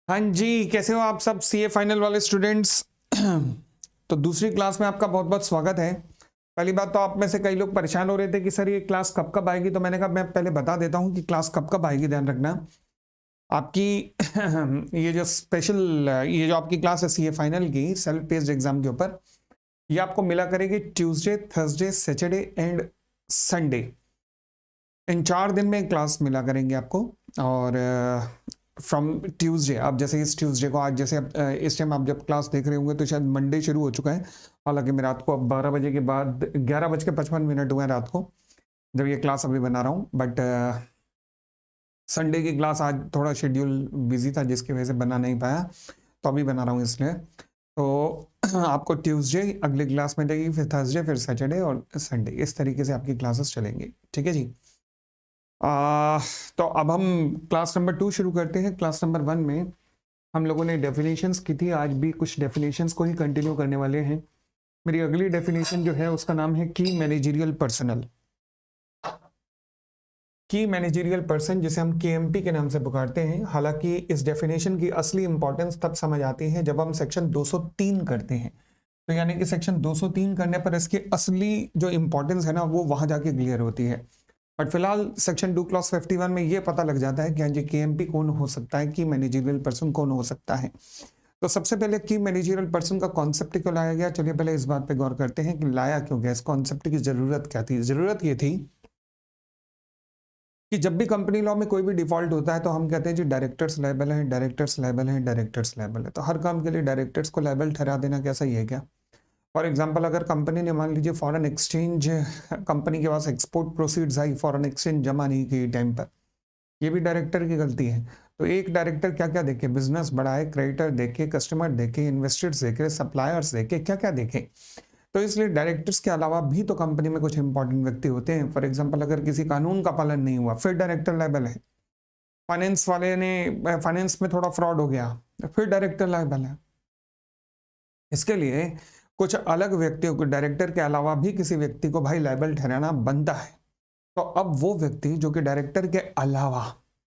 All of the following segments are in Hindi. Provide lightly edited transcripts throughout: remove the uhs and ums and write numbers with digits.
हाँ जी, कैसे हो आप सब सीए फाइनल वाले स्टूडेंट्स। तो दूसरी क्लास में आपका बहुत बहुत स्वागत है। पहली बात तो आप में से कई लोग परेशान हो रहे थे कि सर ये क्लास कब कब आएगी, तो मैंने कहा मैं पहले बता देता हूँ कि क्लास कब कब आएगी। ध्यान रखना आपकी ये जो स्पेशल ये जो आपकी क्लास है सीए फाइनल की सेल्फ पेस्ड एग्जाम के ऊपर, ये आपको मिला करेगी Tuesday, Thursday, Saturday and Sunday. इन 4 दिन में क्लास मिला करेंगे आपको। और फ्रॉम ट्यूसडे, आप जैसे इस ट्यूसडे को आज जैसे इस टाइम आप जब क्लास देख रहे होंगे तो शायद मंडे शुरू हो चुका है। हालांकि मैं रात को अब 12 बजे के बाद 11:55 हुए हैं रात को जब ये क्लास अभी बना रहा हूँ। बट संडे की क्लास आज थोड़ा शेड्यूल बिजी था जिसकी वजह से बना नहीं पाया, तो अभी बना रहा हूँ इसलिए। तो आपको ट्यूसडे अगली क्लास मिलेगी, फिर थर्सडे, फिर सैटरडे और संडे, इस तरीके से आपकी क्लासेस चलेंगी। ठीक है जी। आ, तो अब हम क्लास नंबर 2 शुरू करते हैं। क्लास नंबर 1 में हम लोगों ने डेफिनेशंस की थी, आज भी कुछ डेफिनेशंस को ही कंटिन्यू करने वाले हैं। मेरी अगली डेफिनेशन जो है उसका नाम है की मैनेजरियल पर्सनल। की मैनेजरियल पर्सन, जिसे हम केएमपी के नाम से पुकारते हैं। हालांकि इस डेफिनेशन की असली इंपॉर्टेंस तब समझ आती है जब हम सेक्शन 203 करते हैं। तो यानी कि सेक्शन 203 करने पर इसकी असली जो इंपॉर्टेंस है ना, वो वहां जाके क्लियर होती है। बट फिलहाल सेक्शन 2 क्लॉज 51 में ये पता लग जाता है कि हाँ जी केएमपी कौन हो सकता है, की मैनेजरियल पर्सन कौन हो सकता है। तो सबसे पहले की मैनेजरियल पर्सन का कॉन्सेप्ट क्यों लाया गया, चलिए पहले इस बात पे गौर करते हैं कि लाया क्यों गया, इस कॉन्सेप्ट की जरूरत क्या थी। जरूरत ये थी कि जब भी कंपनी लॉ में कोई भी डिफॉल्ट होता है तो हम कहते हैं जी डायरेक्टर्स लायबल है, डायरेक्टर्स लायबल है, डायरेक्टर्स लायबल है। तो हर काम के लिए डायरेक्टर्स को लायबल ठहरा देना क्या सही है क्या? फॉर एग्जाम्पल, अगर कंपनी ने मान लीजिए फॉरेन एक्सचेंज, कंपनी के पास एक्सपोर्ट प्रोसीड्स आई, फॉरेन एक्सचेंज जमा नहीं की टाइम पर, ये भी डायरेक्टर की गलती है। तो एक डायरेक्टर क्या क्या देखे, बिजनेस बढ़ाए, क्रेडिटर देखे, कस्टमर देखे, इन्वेस्टर्स देखे, सप्लायर्स देखे, क्या क्या देखे। तो इसलिए डायरेक्टर्स के अलावा भी तो कंपनी में कुछ इंपॉर्टेंट व्यक्ति होते हैं। फॉर एग्जाम्पल, अगर किसी कानून का पालन नहीं हुआ फिर डायरेक्टर लायबल है। फाइनेंस वाले ने, फाइनेंस में थोड़ा फ्रॉड हो गया फिर डायरेक्टर लायबल है। इसके लिए कुछ अलग व्यक्तियों को डायरेक्टर के अलावा भी किसी व्यक्ति को भाई लायबल ठहराना बनता है। तो अब वो व्यक्ति जो कि डायरेक्टर के अलावा,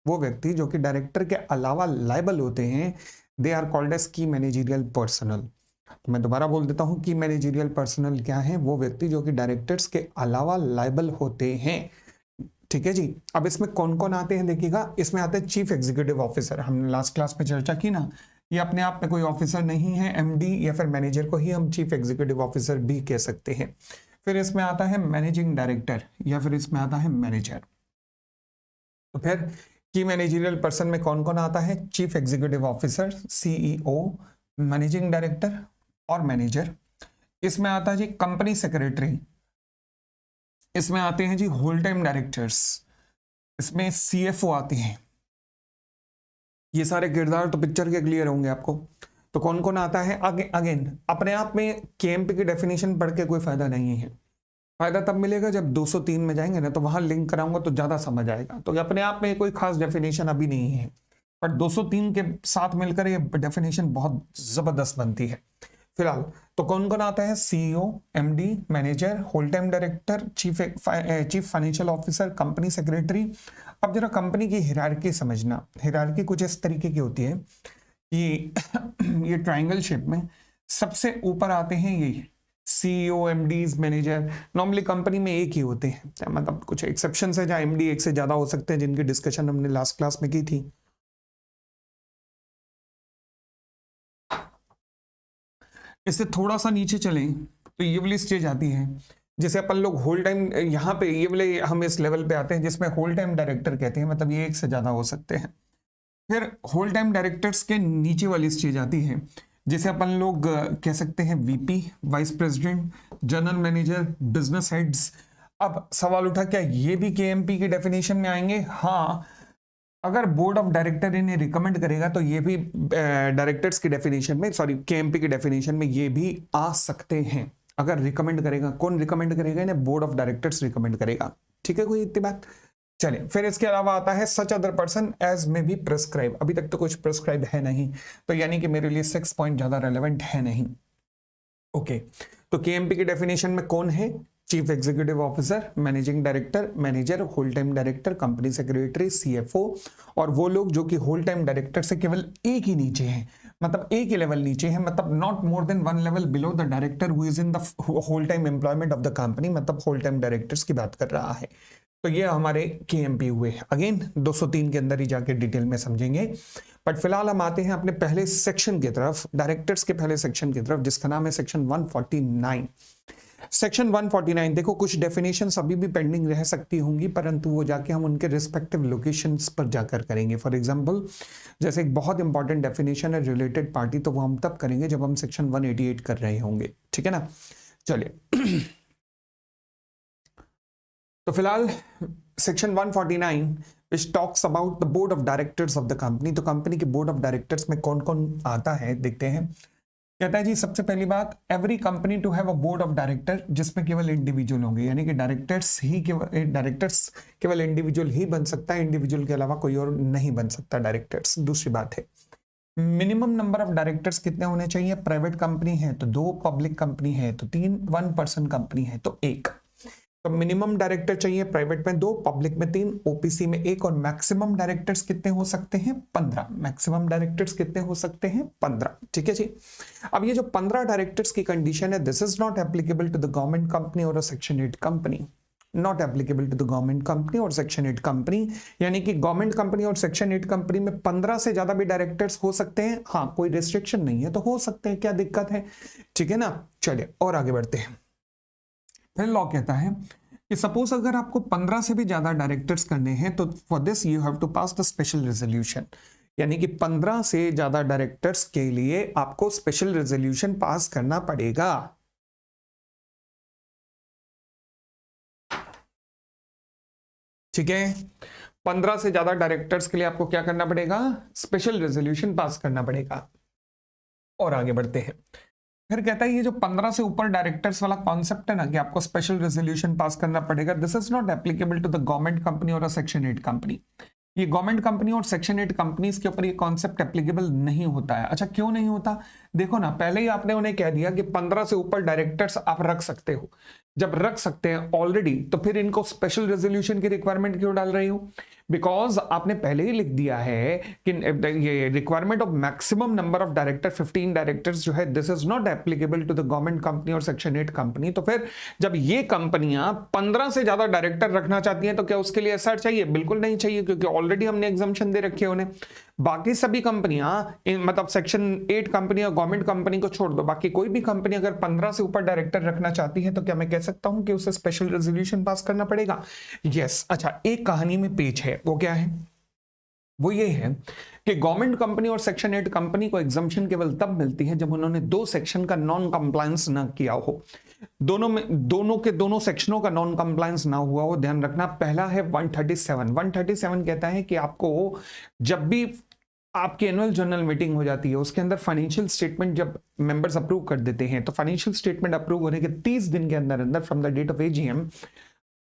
वो व्यक्ति जो कि डायरेक्टर के अलावा लायबल होते हैं, दे आर कॉल्ड एज की मैनेजरियल पर्सनल। तो मैं दोबारा बोल देता हूं कि मैनेजरियल पर्सनल क्या है, वो व्यक्ति जो कि डायरेक्टर्स के अलावा लायबल होते हैं। ठीक है जी। अब इसमें कौन कौन आते हैं देखिएगा, इसमें आते हैं चीफ एग्जीक्यूटिव ऑफिसर। हमने लास्ट क्लास में चर्चा की ना, ये अपने आप में कोई ऑफिसर नहीं है, एमडी या फिर मैनेजर को ही हम चीफ एग्जीक्यूटिव ऑफिसर भी कह सकते हैं। फिर इसमें आता है मैनेजिंग डायरेक्टर या फिर इसमें आता है मैनेजर। तो फिर की मैनेजरियल पर्सन में कौन कौन आता है, chief executive officer, CEO, managing director और मैनेजर। इसमें आता है जी कंपनी सेक्रेटरी, इसमें आते हैं जी होल टाइम डायरेक्टर्स, इसमें सीएफओ आते हैं। ये सारे किरदार तो पिक्चर के क्लियर होंगे आपको। तो कौन कौन आता है, अगेन अपने आप में केएमपी की डेफिनेशन पढ़ के कोई फायदा नहीं है। फायदा तब मिलेगा जब 203 में जाएंगे ना, तो वहां लिंक कराऊंगा तो ज्यादा समझ आएगा। तो अपने आप में कोई खास डेफिनेशन अभी नहीं है, बट 203 के साथ मिलकर ये डेफिनेशन बहुत जबरदस्त बनती है। फिलहाल तो कौन कौन आता है, CEO, MD, manager, whole time director, chief financial officer, company secretary. अब जरा कंपनी की हिरार्की समझना। हिरार्की कुछ इस तरीके की होती है कि ये ट्रायंगल शेप में सबसे ऊपर आते हैं ये CEO, MDs, manager. Normally company में एक ही होते हैं, मतलब कुछ एक्सेप्शन है जहां एमडी एक से ज्यादा हो सकते हैं, जिनकी डिस्कशन हमने लास्ट क्लास में की थी। इससे थोड़ा सा नीचे चलें तो ये वाली स्टेज आती है जिसे अपन लोग होल टाइम, यहाँ पे ये वाले हम इस लेवल पे आते हैं जिसमें होल टाइम डायरेक्टर कहते हैं, मतलब ये एक से ज्यादा हो सकते हैं। फिर होल टाइम डायरेक्टर्स के नीचे वाली स्टेज आती है जिसे अपन लोग कह सकते हैं VP, vice president, general manager, business heads. अब सवाल उठा क्या ये भी केएमपी की डेफिनेशन में आएंगे? हाँ, अगर बोर्ड ऑफ डायरेक्टर इन्हें रिकमेंड करेगा तो ये भी डायरेक्टर्स की डेफिनेशन में, सॉरी केएमपी की डेफिनेशन में ये भी आ सकते हैं। अगर रिकमेंड करेगा, कौन रिकमेंड करेगा इन्हें? बोर्ड ऑफ डायरेक्टर्स रिकमेंड करेगा। ठीक है, कोई इतनी बात। चलिए, फिर इसके अलावा आता है सच अदर पर्सन एज में भी प्रिस्क्राइब। अभी तक तो कुछ प्रिस्क्राइब है नहीं, तो यानी कि मेरे लिए 6 पॉइंट ज्यादा रेलेवेंट है नहीं। ओके, तो केएमपी की डेफिनेशन में कौन है? Chief executive officer, managing director, manager, whole time director, company secretary, CFO, और वो लोग जो कि होल टाइम डायरेक्टर से केवल एक ही नीचे हैं, मतलब एक ही लेवल नीचे है, मतलब not more than one level below the director who is in the whole time employment of the company, मतलब होल टाइम डायरेक्टर्स की बात कर रहा है। तो ये हमारे केएमपी हुए। अगेन 203 के अंदर ही जाके डिटेल में समझेंगे, बट फिलहाल हम आते हैं अपने पहले सेक्शन की तरफ, डायरेक्टर्स के पहले सेक्शन की तरफ, जिसका नाम है सेक्शन 149। सेक्शन 149 देखो, कुछ डेफिनेशंस अभी भी पेंडिंग रह सकती होंगी, परंतु वो जाके हम उनके रिस्पेक्टिव लोकेशंस पर जाकर करेंगे। फॉर एग्जांपल, जैसे एक बहुत इंपॉर्टेंट डेफिनेशन है रिलेटेड पार्टी, तो वो हम तब करेंगे जब हम सेक्शन 188 कर रहे होंगे, ठीक है ना। चलिए तो फिलहाल section 149 which talks about the board of directors of the company, तो कंपनी के बोर्ड ऑफ डायरेक्टर्स में कौन कौन आता है देखते हैं। कहता है जी, सबसे पहली बात, every company to have a board of director, जिसमें केवल इंडिविजुअल होंगे, यानी कि डायरेक्टर्स केवल इंडिविजुअल ही बन सकता है, इंडिविजुअल के अलावा कोई और नहीं बन सकता डायरेक्टर्स। दूसरी बात है, मिनिमम नंबर ऑफ डायरेक्टर्स कितने होने चाहिए। प्राइवेट कंपनी है तो 2, पब्लिक कंपनी है तो 3, 1 पर्सन कंपनी है तो 1। तो मिनिमम डायरेक्टर चाहिए, प्राइवेट में 2, पब्लिक में 3, ओपीसी में 1, और मैक्सिमम डायरेक्टर्स कितने हो सकते हैं 15। मैक्सिमम डायरेक्टर्स कितने हो सकते हैं 15, ठीक है जी। अब ये जो 15 डायरेक्टर्स की कंडीशन है, this is not applicable to the government company और section 8 company, not applicable to the government company और सेक्शन 8 कंपनी, यानी कि गवर्नमेंट कंपनी और सेक्शन 8 कंपनी में 15 से ज्यादा भी डायरेक्टर्स हो सकते हैं, हाँ कोई रिस्ट्रिक्शन नहीं है तो हो सकते हैं, क्या दिक्कत है, ठीक है ना। चलिए और आगे बढ़ते हैं। फिर लॉ कहता है कि सपोज अगर आपको 15 से भी ज्यादा डायरेक्टर्स करने हैं, तो for this you have to pass the special resolution, यानी कि 15 से ज्यादा डायरेक्टर्स के लिए आपको स्पेशल रेजोल्यूशन पास करना पड़ेगा। ठीक है, 15 से ज्यादा डायरेक्टर्स के लिए आपको क्या करना पड़ेगा, स्पेशल रेजोल्यूशन पास करना पड़ेगा। और आगे बढ़ते हैं। फिर कहता है ये जो 15 से ऊपर डायरेक्टर्स वाला कॉन्सेप्ट है ना, कि आपको स्पेशल रेजोल्यूशन पास करना पड़ेगा, this is not applicable to the government company और सेक्शन 8 कंपनी। ये गवर्नमेंट कंपनी और सेक्शन 8 कंपनीज के ऊपर ये कॉन्सेप्ट एप्लीकेबल नहीं होता है। अच्छा क्यों नहीं होता, देखो ना, पहले ही आपने उन्हें कह दिया कि 15 से ऊपर डायरेक्टर्स आप रख सकते हो। जब रख सकते हैं ऑलरेडी, तो फिर इनको स्पेशल रेजोल्यूशन की रिक्वायरमेंट क्यों डाल रही हो। बिकॉज आपने पहले ही लिख दिया है कि ये requirement of maximum number of director 15 directors जो है, this is not applicable to the government company और सेक्शन 8 कंपनी। तो फिर जब ये कंपनियां 15 से ज्यादा डायरेक्टर रखना चाहती हैं, तो क्या उसके लिए एसआर चाहिए, बिल्कुल नहीं चाहिए, क्योंकि ऑलरेडी हमने एग्जम्पशन दे रखे हैं उन्हें। बाकी सभी कंपनियां, मतलब सेक्शन 8 कंपनी और गवर्नमेंट कंपनी को छोड़ दो, बाकी कोई भी कंपनी अगर 15 से ऊपर डायरेक्टर रखना चाहती है, तो क्या मैं कह सकता हूं कि उसे स्पेशल रेजोल्यूशन पास करना पड़ेगा। यस। अच्छा, एक कहानी में पेच है, वो क्या है, वो ये है कि गवर्नमेंट कंपनी और सेक्शन 8 कंपनी को एग्जम्पशन केवल तब मिलती है जब उन्होंने 2 सेक्शन का नॉन कंप्लायंस ना किया हो। दोनों के दोनों सेक्शनों का नॉन कंप्लायंस ना हुआ हो, ध्यान रखना। पहला है 137 कहता है कि आपको जब भी आपकी एनुअल जनरल मीटिंग हो जाती है, उसके अंदर फाइनेंशियल स्टेटमेंट जब मेंबर्स अप्रूव कर देते हैं, तो फाइनेंशियल स्टेटमेंट अप्रूव होने के 30 दिन के अंदर अंदर, from the date of AGM,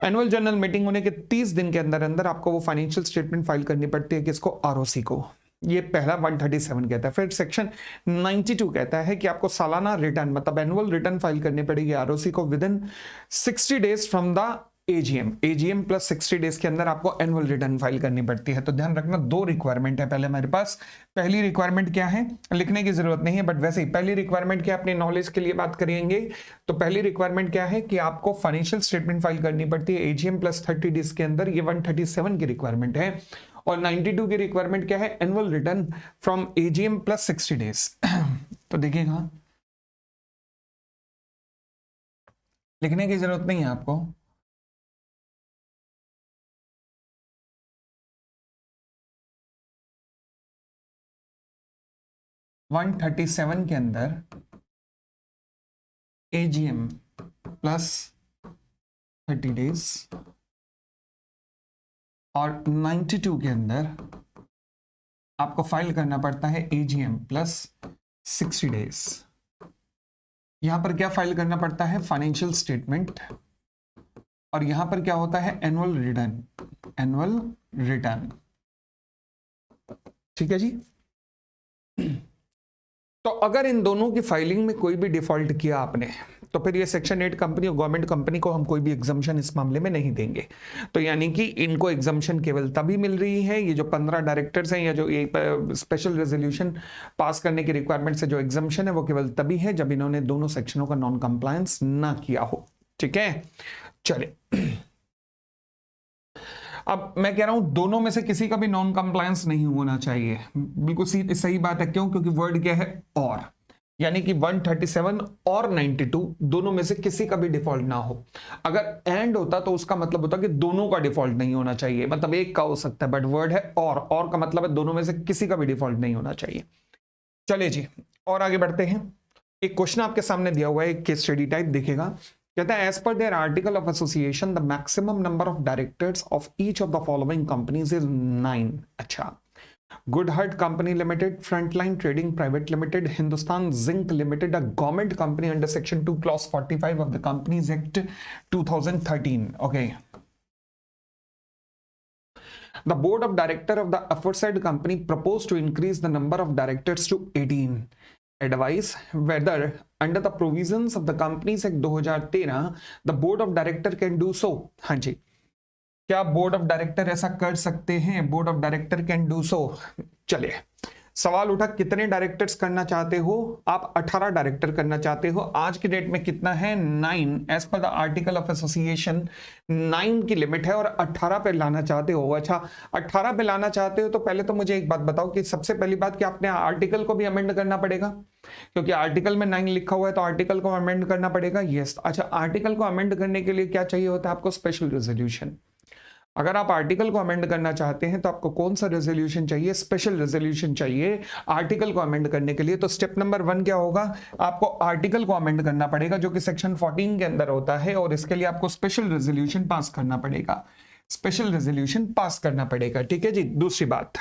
annual general meeting होने के 30 दिन के अंदर अंदर आपको वो फाइनेंशियल स्टेटमेंट फाइल करनी पड़ती है, किसको, आरओसी को। ये पहला 137 कहता है। फिर सेक्शन 92 कहता है कि आपको सालाना रिटर्न, मतलब एनुअल रिटर्न फाइल करनी पड़ेगी आरओसी को with in 60 days from the AGM plus 60 days के अंदर आपको एनुअल रिटर्न फाइल करनी पड़ती है। तो ध्यान रखना, 2 रिक्वायरमेंट है पहले हमारे पास। पहली रिक्वायरमेंट क्या है, लिखने की जरूरत नहीं है, बट वैसे ही पहली रिक्वायरमेंट क्या, अपनी नॉलेज के लिए बात करेंगे। तो पहली रिक्वायरमेंट क्या है कि आपको फाइनेंशियल स्टेटमेंट फाइल करनी पड़ती है एजीएम प्लस 30 डेज के अंदर, ये 137 की रिक्वायरमेंट है। और 92 की रिक्वायरमेंट क्या है, annual return from AGM plus 60 days. तो देखिएगा, लिखने की जरूरत नहीं है आपको। वन 137 के अंदर एजीएम प्लस 30 डेज, और 92 के अंदर आपको फाइल करना पड़ता है एजीएम प्लस 60 डेज। यहां पर क्या फाइल करना पड़ता है, फाइनेंशियल स्टेटमेंट, और यहां पर क्या होता है, एनुअल रिटर्न। ठीक है जी। तो अगर इन दोनों की फाइलिंग में कोई भी डिफॉल्ट किया आपने, तो फिर ये सेक्शन 8 कंपनी और गवर्नमेंट कंपनी को हम कोई भी एग्जाम्शन इस मामले में नहीं देंगे। तो यानी कि इनको एग्जाम्शन केवल तभी मिल रही है, ये जो 15 डायरेक्टर्स हैं या जो ये स्पेशल रेजोल्यूशन पास करने की रिक्वायरमेंट से जो एग्जाम्शन है वो केवल तभी है जब इन्होंने दोनों सेक्शनों का नॉन कंप्लायंस ना किया हो। ठीक है, चले अब मैं कह रहा हूं दोनों में से किसी का भी नॉन कंप्लायंस नहीं होना चाहिए। बिल्कुल सही बात है। क्यों? क्योंकि वर्ड क्या है? और, यानी कि 137 और 92 दोनों में से किसी का भी डिफॉल्ट ना हो। अगर एंड होता तो उसका मतलब होता कि दोनों का डिफॉल्ट नहीं होना चाहिए, मतलब एक का हो सकता है, बट वर्ड है और का मतलब है दोनों में से किसी का भी डिफॉल्ट नहीं होना चाहिए। चलिए जी, और आगे बढ़ते हैं। एक क्वेश्चन आपके सामने दिया हुआ है, एक केस स्टडी टाइप दिखेगा। कहता है as per there article of association the maximum number of directors of each of the following companies is 9। अच्छा, Goodheart company limited, Frontline trading private limited, Hindustan zinc limited, a government company under section 2 clause 45 of the companies act 2013। Okay, the board of director of the aforesaid company proposed to increase the number of directors to 18. Advise whether under the provisions of the Companies Act 2013 the board of director can do so। हाँ जी, क्या बोर्ड ऑफ डायरेक्टर ऐसा कर सकते हैं? Board of director can do so. चलिए, सवाल उठा कितने डायरेक्टर्स करना चाहते हो आप? 18 डायरेक्टर करना चाहते हो। आज की डेट में कितना है? 9। As per the article of association 9 की लिमिट है और 18 पे लाना चाहते हो। अच्छा, 18 पे लाना चाहते हो तो पहले तो मुझे एक बात बताओ कि सबसे पहली बात कि आपने आर्टिकल को भी अमेंड करना पड़ेगा, क्योंकि आर्टिकल में 9 लिखा हुआ है तो आर्टिकल को अमेंड करना पड़ेगा। यस। अच्छा, आर्टिकल को अमेंड करने के लिए क्या चाहिए होता है आपको? Special resolution. अगर आप आर्टिकल को अमेंड करना चाहते हैं तो आपको कौन सा रेजोल्यूशन चाहिए? स्पेशल रेजोल्यूशन चाहिए आर्टिकल को अमेंड करने के लिए। तो स्टेप नंबर 1 क्या होगा? आपको आर्टिकल को अमेंड करना पड़ेगा जो कि सेक्शन 14 के अंदर होता है, और इसके लिए आपको स्पेशल रेजोल्यूशन पास करना पड़ेगा। स्पेशल रेजोल्यूशन पास करना पड़ेगा। ठीक है जी। दूसरी बात,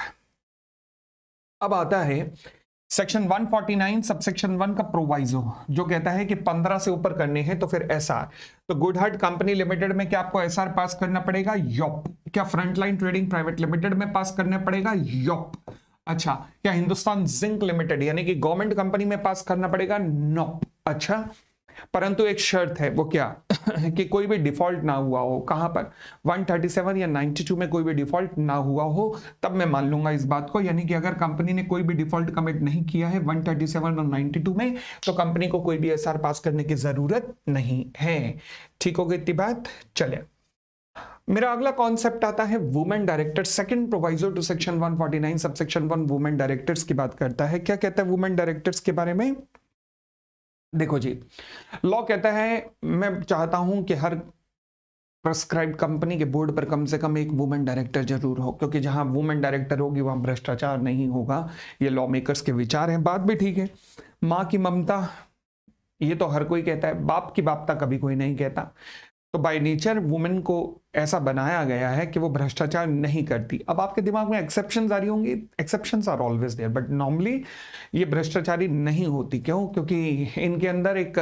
अब आता है सेक्शन 149 सबसेक्शन 1 का प्रोवाइजो, जो कहता है कि 15 से ऊपर करने हैं तो फिर एसआर। तो गुडहार्ट कंपनी लिमिटेड में क्या आपको एसआर पास करना पड़ेगा? योप। क्या फ्रंटलाइन ट्रेडिंग प्राइवेट लिमिटेड में पास करना पड़ेगा? योप। अच्छा, क्या हिंदुस्तान जिंक लिमिटेड यानी कि गवर्नमेंट कंपनी में पास करना पड़ेगा? नो। अच्छा, परंतु एक शर्त है, वो क्या? कि कोई भी डिफॉल्ट ना हुआ हो। कहां पर? 137 या 92 में कोई भी डिफॉल्ट ना हुआ हो, तब मैं मान लूंगा इस बात को। यानी कि अगर कंपनी ने कोई भी डिफॉल्ट कमिट नहीं किया है 137 और 92 में, तो कंपनी को कोई भी एसआर पास करने की जरूरत नहीं है। ठीक हो गई इतनी बात? चले, मेरा अगला कॉन्सेप्ट आता है women director. Second proviso to section 149 subsection 1 women directors की बात करता है। क्या कहता है वुमेन डायरेक्टर्स के बारे में? देखो जी, लॉ कहता है, मैं चाहता हूं कि हर प्रेस्क्राइब कंपनी के बोर्ड पर कम से कम एक वुमेन डायरेक्टर जरूर हो, क्योंकि जहां वुमेन डायरेक्टर होगी वहां भ्रष्टाचार नहीं होगा। ये लॉ मेकर्स के विचार हैं। बात भी ठीक है। मां की ममता, ये तो हर कोई कहता है, बाप की बापता कभी कोई नहीं कहता। तो बाय नेचर वुमेन को ऐसा बनाया गया है कि वो भ्रष्टाचार नहीं करती। अब आपके दिमाग में एक्सेप्शंस आ रही होंगी, exceptions are always there, but normally ये भ्रष्टाचारी नहीं होती। क्यों? क्योंकि इनके अंदर एक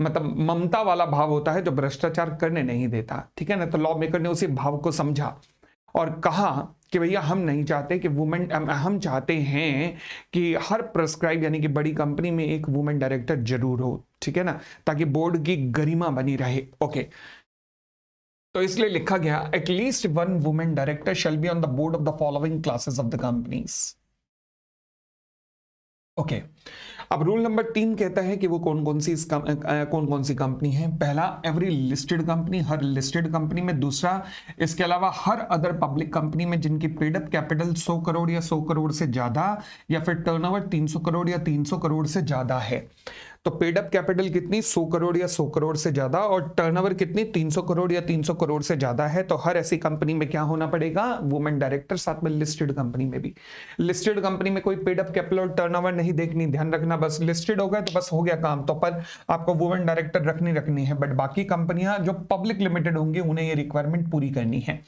मतलब ममता वाला भाव होता है जो भ्रष्टाचार करने नहीं देता। ठीक है ना? तो लॉ मेकर ने उसी भाव को समझा और कहा कि भैया हम नहीं चाहते कि वुमेन, हम चाहते हैं कि हर प्रेस्क्राइब यानी कि बड़ी कंपनी में एक वुमेन डायरेक्टर जरूर हो। ठीक है ना? ताकि बोर्ड की गरिमा बनी रहे। ओके, तो इसलिए लिखा गया at least 1 women director shall be on the board of the following classes of the companies. Okay, अब रूल नंबर 3 कहता है कि वो कौन कौन सी कंपनी है। पहला, एवरी लिस्टेड कंपनी, हर लिस्टेड कंपनी में। दूसरा, इसके अलावा हर अदर पब्लिक कंपनी में जिनकी पेड अप कैपिटल 100 करोड़ या 100 करोड़ से ज्यादा, या फिर टर्नओवर 300 करोड़ या 300 करोड़ से ज्यादा है। तो पेड अप कैपिटल कितनी? 100 करोड़ या 100 करोड़ से ज्यादा, और टर्नओवर कितनी? 300 करोड़ या 300 करोड़ से ज्यादा है। तो हर ऐसी कंपनी में क्या होना पड़ेगा? Women director. साथ में लिस्टेड कंपनी में भी। लिस्टेड कंपनी में कोई पेड अप कैपिटल और टर्नओवर नहीं देखनी, ध्यान रखना। बस लिस्टेड हो गया तो बस हो गया काम, तो पर आपको वुमेन डायरेक्टर रखनी है। बट बाकी कंपनियां जो पब्लिक लिमिटेड होंगी उन्हें ये रिक्वायरमेंट पूरी करनी है।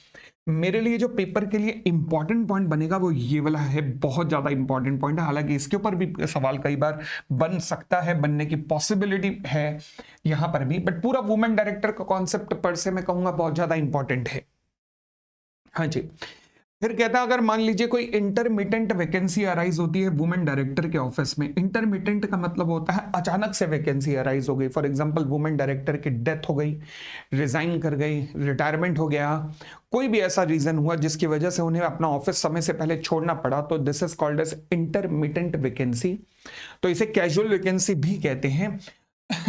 मेरे लिए जो पेपर के लिए इंपॉर्टेंट पॉइंट बनेगा वो ये वाला है, बहुत ज्यादा इंपॉर्टेंट पॉइंट है। हालांकि इसके ऊपर भी सवाल कई बार बन सकता है, बनने की पॉसिबिलिटी है यहां पर भी, बट पूरा वुमेन डायरेक्टर का कॉन्सेप्ट पर से मैं कहूंगा बहुत ज्यादा इंपॉर्टेंट है। हाँ जी, फिर कहता है अगर मान लीजिए कोई इंटरमिटेंट वैकेंसी अराइज होती है वुमेन डायरेक्टर के ऑफिस में। इंटरमिटेंट का मतलब होता है अचानक से वैकेंसी अराइज हो गई। फॉर एग्जांपल वुमेन डायरेक्टर की डेथ हो गई, रिजाइन कर गई, रिटायरमेंट हो गया, कोई भी ऐसा रीजन हुआ जिसकी वजह से उन्हें अपना ऑफिस समय से पहले छोड़ना पड़ा, तो this is called as intermittent vacancy. तो इसे कैजुअल वैकेंसी भी कहते हैं।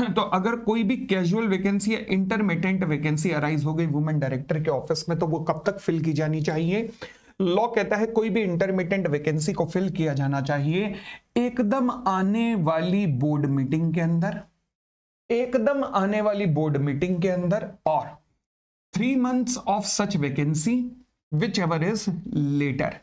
तो अगर कोई भी कैजुअल वैकेंसी या इंटरमिटेंट वैकेंसी अराइज हो गई वुमेन डायरेक्टर के ऑफिस में, तो वो कब तक फिल की जानी चाहिए? लॉ कहता है कोई भी इंटरमिटेंट वैकेंसी को फिल किया जाना चाहिए एकदम आने वाली बोर्ड मीटिंग के अंदर, एकदम आने वाली बोर्ड मीटिंग के अंदर, और 3 months of such vacancy which ever is later.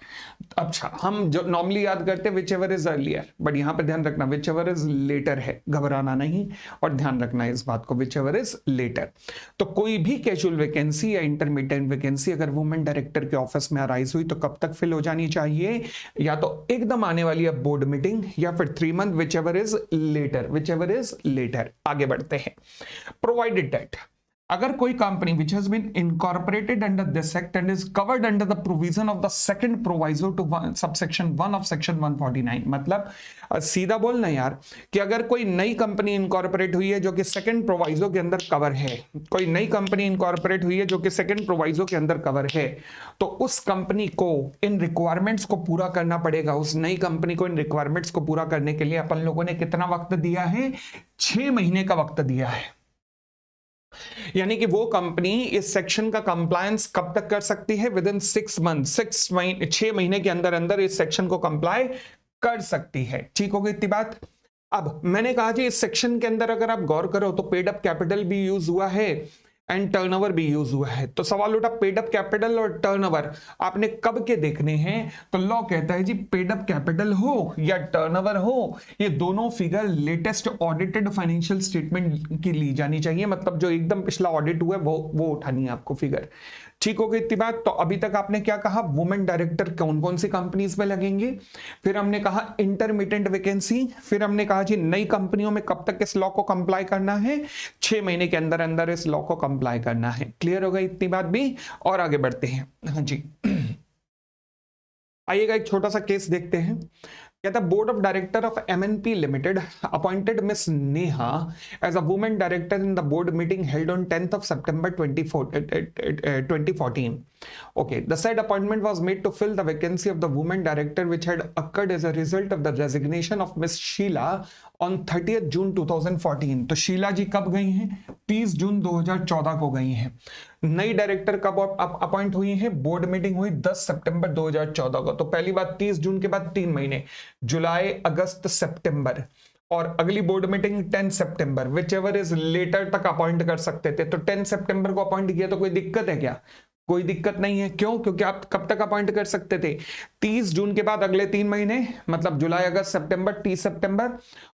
अच्छा, हम जो नॉर्मली याद करते हैं which ever is earlier, but यहां पर ध्यान रखना विच एवर इज लेटर है, घबराना नहीं और ध्यान रखना इस बात को, विच एवर इज लेटर। तो कोई भी कैजुअल वैकेंसी या इंटरमीडिएट वैकेंसी अगर वुमेन डायरेक्टर के ऑफिस में अराइज हुई तो कब तक फिल हो जानी चाहिए? या तो एकदम आने वाली अब बोर्ड मीटिंग या फिर 3 month, which ever is later, which ever is later. आगे बढ़ते हैं। प्रोवाइडेड दैट अगर कोई कंपनी which has been incorporated under this act and is covered under the provision of the second proviso to subsection 1 of section 149, मतलब सीधा बोलना यार कि अगर कोई नई कंपनी इनकॉर्पोरेट हुई है जो कि सेकंड प्रोवाइजो के अंदर कवर है, कोई नई कंपनी इनकॉर्पोरेट हुई है जो कि सेकंड प्रोवाइजो के अंदर कवर है, तो उस कंपनी को इन रिक्वायरमेंट्स को पूरा करना पड़ेगा। उस नई कंपनी को इन रिक्वायरमेंट्स को पूरा करने के लिए अपन लोगों ने कितना वक्त दिया है? 6 महीने का वक्त दिया है। यानी कि वो कंपनी इस सेक्शन का कंप्लायंस कब तक कर सकती है? विद इन 6 मंथ, 6 महीने के अंदर अंदर इस सेक्शन को कंप्लाई कर सकती है। ठीक हो गई इतनी बात। अब मैंने कहा जी इस सेक्शन के अंदर अगर आप गौर करो तो पेड अप कैपिटल भी यूज हुआ है एंड टर्नओवर भी यूज हुआ है। तो सवाल उठा पेड अप कैपिटल और टर्नओवर आपने कब के देखने हैं? तो लॉ कहता है जी पेड अप कैपिटल हो या टर्नओवर हो, ये दोनों figure latest audited financial statement की ली जानी चाहिए। मतलब जो एकदम पिछला ऑडिट हुआ है वो उठानी है आपको फिगर। ठीक हो गई इतनी बात। तो अभी तक आपने क्या कहा? वुमेन डायरेक्टर कौन कौन सी कंपनीज में लगेंगे, फिर हमने कहा इंटरमीडिएट वैकेंसी, फिर हमने कहा जी नई कंपनियों में कब तक इस लॉ को कंप्लाई करना है? 6 महीने के अंदर अंदर इस लॉ को कंप्लाई करना है। क्लियर हो गई इतनी बात भी। और आगे बढ़ते हैं। हाँ जी, आइएगा एक छोटा सा केस देखते हैं। कहता board of director of MNP limited appointed miss Neha as a women director in the board meeting held on 10th of September 2014. Okay, the said appointment was made to fill the vacancy of the woman director which had occurred as a result of the resignation of Miss Sheila on 30th June 2014. तो शीला जी कब गई हैं? 30 जून 2014 को गई हैं। नई डायरेक्टर कब अपॉइंट हुई है? बोर्ड मीटिंग हुई 10 सितंबर 2014 को। तो पहली बात 30 जून के बाद 3 महीने, जुलाई, अगस्त, सितंबर, और अगली बोर्ड मीटिंग 10 सितंबर, विच एवर इज लेटर तक अपॉइंट कर सकते थे। तो 10 सितंबर को अपॉइंट किया तो कोई दिक्कत है क्या? कोई दिक्कत नहीं है। क्यों? क्योंकि आप कब तक अपॉइंट कर सकते थे? 30 जून के बाद अगले 3 महीने, मतलब जुलाई, अगस्त, सितंबर, 30 सितंबर,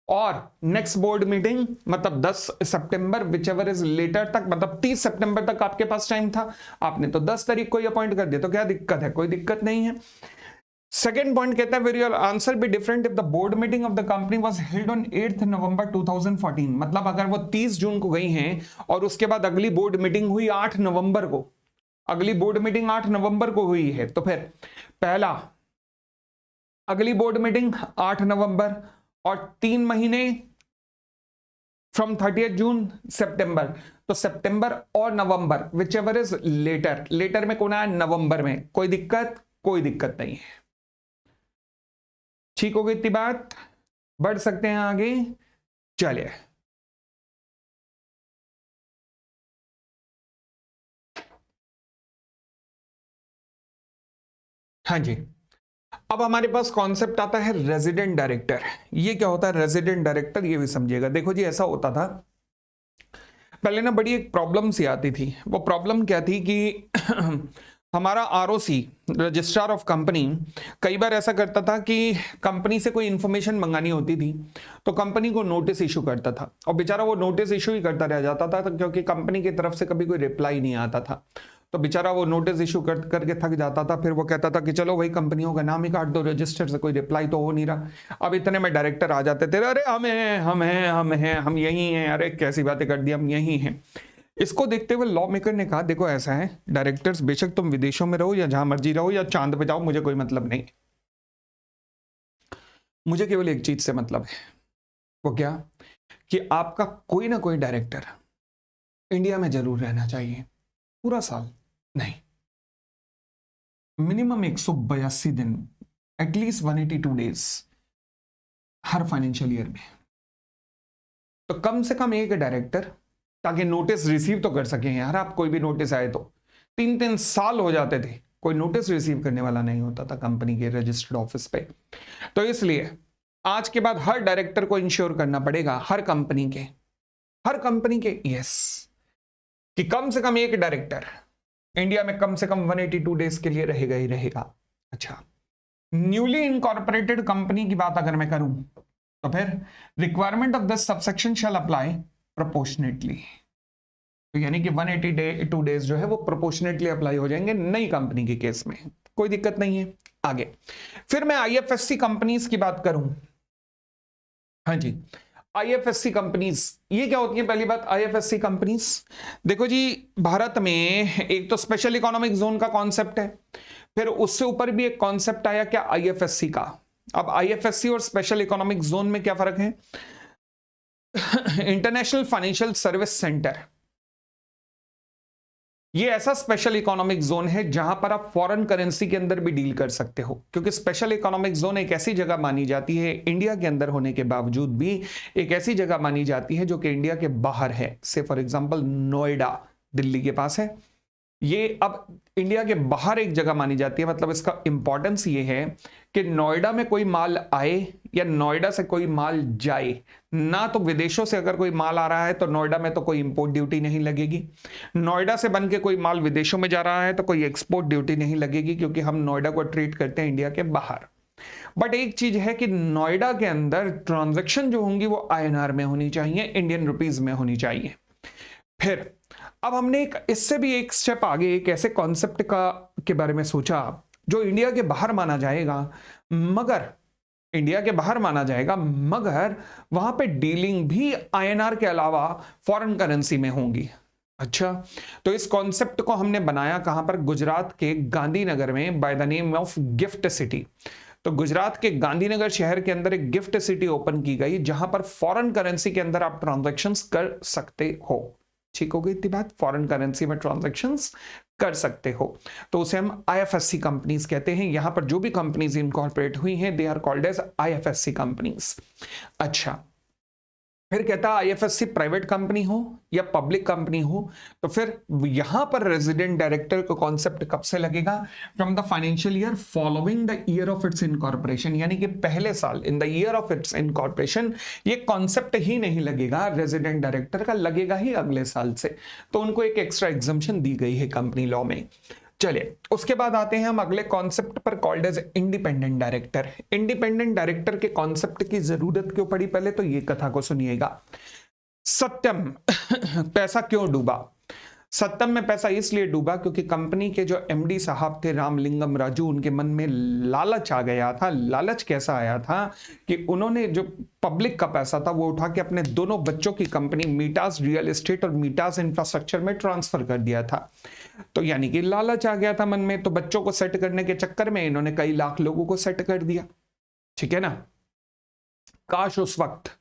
और नेक्स्ट बोर्ड मीटिंग मतलब 10 सितंबर, विच एवर इज लेटर तक, मतलब 30 सितंबर तक आपके पास टाइम था। आपने तो 10 तारीख को ही अपॉइंट कर दिया, तो क्या दिक्कत है? कोई दिक्कत नहीं है। सेकेंड पॉइंट कहता है where your answer be different if the board meeting of the company was held on 8th November 2014। मतलब अगर वो 30 जून को गई हैं और उसके बाद अगली बोर्ड मीटिंग हुई 8 नवंबर को, अगली बोर्ड मीटिंग 8 नवंबर को हुई है, तो फिर पहला अगली बोर्ड मीटिंग 8 नवंबर और 3 महीने फ्रॉम 30th जून सितंबर, तो सितंबर और नवंबर, which ever is later. Later में कौन आया? नवंबर में। कोई दिक्कत? कोई दिक्कत नहीं है। ठीक हो गई इतनी बात। बढ़ सकते हैं आगे। चलिए, हाँ जी, अब हमारे पास कॉन्सेप्ट आता है रेजिडेंट डायरेक्टर। ये क्या होता है रेजिडेंट डायरेक्टर? ये भी समझिएगा। देखो जी ऐसा होता था पहले ना, बड़ी एक प्रॉब्लम सी आती थी। वो प्रॉब्लम क्या थी कि हमारा ROC, रजिस्ट्रार ऑफ कंपनी, कई बार ऐसा करता था कि कंपनी से कोई इंफॉर्मेशन मंगानी होती थी तो कंपनी को नोटिस इशू करता था, और बेचारा वो नोटिस इशू ही करता रह जाता था क्योंकि कंपनी की तरफ से कभी कोई रिप्लाई नहीं आता था। तो बेचारा वो नोटिस इशू करके थक जाता था। फिर वो कहता था कि चलो वही कंपनियों का नाम ही काट दो रजिस्टर से, कोई रिप्लाई तो हो नहीं रहा। अब इतने में डायरेक्टर आ जाते थे, अरे हम हैं, हम यही हैं, अरे कैसी बातें कर दी, हम यही हैं। इसको देखते हुए लॉ मेकर ने कहा देखो ऐसा है, डायरेक्टर्स बेशक तुम विदेशों में रहो या जहां मर्जी रहो या चांद पे जाओ, मुझे कोई मतलब नहीं, मुझे केवल एक चीज से मतलब है। वो क्या? कि आपका कोई ना कोई डायरेक्टर इंडिया में जरूर रहना चाहिए, पूरा साल नहीं, मिनिमम 182 दिन, एटलीस्ट 182 डेज हर फाइनेंशियल ईयर में। तो कम से कम एक डायरेक्टर, ताकि नोटिस रिसीव तो कर सकें यार। आप कोई भी नोटिस आए तो 3-3 साल हो जाते थे, कोई नोटिस रिसीव करने वाला नहीं होता था कंपनी के रजिस्टर्ड ऑफिस पे। तो इसलिए आज के बाद हर डायरेक्टर को इंश्योर करना पड़ेगा, हर कंपनी के यस, कि कम से कम एक डायरेक्टर इंडिया में कम से कम 182 डेज के लिए रहेगा ही रहेगा। अच्छा, न्यूली इनकॉर्पोरेटेड कंपनी की बात अगर मैं करूं तो फिर requirement of this subsection shall apply proportionately, तो यानी कि 182 डेज जो है वो प्रोपोर्शनेटली अप्लाई हो जाएंगे नई कंपनी के केस में, कोई दिक्कत नहीं है। आगे फिर मैं आईएफएससी कंपनीज की बात करूं। हाँ जी, आईएफएससी कंपनीज ये क्या होती है? पहली बात, आईएफएससी कंपनीज देखो जी, भारत में एक तो स्पेशल इकोनॉमिक जोन का कॉन्सेप्ट है, फिर उससे ऊपर भी एक कॉन्सेप्ट आया क्या? आईएफएससी का। अब आईएफएससी और स्पेशल इकोनॉमिक जोन में क्या फर्क है? इंटरनेशनल फाइनेंशियल सर्विस सेंटर, ये ऐसा स्पेशल इकोनॉमिक जोन है जहां पर आप फॉरेन करेंसी के अंदर भी डील कर सकते हो, क्योंकि स्पेशल इकोनॉमिक जोन एक ऐसी जगह मानी जाती है, इंडिया के अंदर होने के बावजूद भी एक ऐसी जगह मानी जाती है जो कि इंडिया के बाहर है। से फॉर एग्जांपल नोएडा दिल्ली के पास है, ये अब इंडिया के बाहर एक जगह मानी जाती है। मतलब इसका इंपॉर्टेंस ये है कि नोएडा में कोई माल आए या नोएडा से कोई माल जाए ना, तो विदेशों से अगर कोई माल आ रहा है तो नोएडा में तो कोई इंपोर्ट ड्यूटी नहीं लगेगी, नोएडा से बन के कोई माल विदेशों में जा रहा है तो कोई एक्सपोर्ट ड्यूटी नहीं लगेगी, क्योंकि हम नोएडा को ट्रीट करते हैं इंडिया के बाहर। बट एक चीज है कि नोएडा के अंदर ट्रांजैक्शन जो होंगी वो आईएनआर में होनी चाहिए, इंडियन रुपीज में होनी चाहिए। फिर अब हमने एक इससे भी एक स्टेप आगे एक ऐसे कॉन्सेप्ट का के बारे में सोचा जो इंडिया के बाहर माना जाएगा, मगर इंडिया के बाहर माना जाएगा मगर वहां पे डीलिंग भी आईएनआर के अलावा फॉरेन करेंसी में होंगी। अच्छा, तो इस कॉन्सेप्ट को हमने बनाया कहां पर? गुजरात के गांधीनगर में, by the name of gift city. तो गुजरात के गांधीनगर शहर के अंदर एक गिफ्ट सिटी ओपन की गई जहां पर फॉरेन करेंसी के अंदर आप ट्रांजैक्शंस कर सकते हो। ठीक हो गई इतनी बात, फॉरेन करेंसी में ट्रांजैक्शंस कर सकते हो, तो उसे हम आईएफएससी कंपनीज कहते हैं। यहां पर जो भी कंपनीज इनकॉर्पोरेट हुई हैं they are called as IFSC companies. अच्छा, फिर कहता है आईएफएससी प्राइवेट कंपनी हो या पब्लिक कंपनी हो, तो फिर यहां पर रेजिडेंट डायरेक्टर का कॉन्सेप्ट कब से लगेगा? From the financial year following the year of its incorporation, यानी कि पहले साल, in the year of its incorporation. ये कॉन्सेप्ट ही नहीं लगेगा रेजिडेंट डायरेक्टर का, लगेगा ही अगले साल से। तो उनको एक एक्स्ट्रा एग्जम्पशन दी गई है कंपनी लॉ में। चलिए उसके बाद आते हैं हम अगले कॉन्सेप्ट पर, called as independent director. Independent director के कॉन्सेप्ट की जरूरत क्यों पड़ी? पहले तो ये कथा को सुनिएगा। सत्यम पैसा क्यों डूबा? सत्यम में पैसा इसलिए डूबा क्योंकि कंपनी के जो एमडी साहब थे रामलिंगम राजू, उनके मन में लालच आ गया था। लालच कैसा आया था कि उन्होंने जो पब्लिक का पैसा था वो उठा के अपने दोनों बच्चों की कंपनी मीटास रियल एस्टेट और मीटास इंफ्रास्ट्रक्चर में ट्रांसफर कर दिया था। तो यानी कि लालच आ गया था मन में, तो बच्चों को सेट करने के चक्कर में इन्होंने कई लाख लोगों को सेट कर दिया। ठीक है ना? काश उस वक्त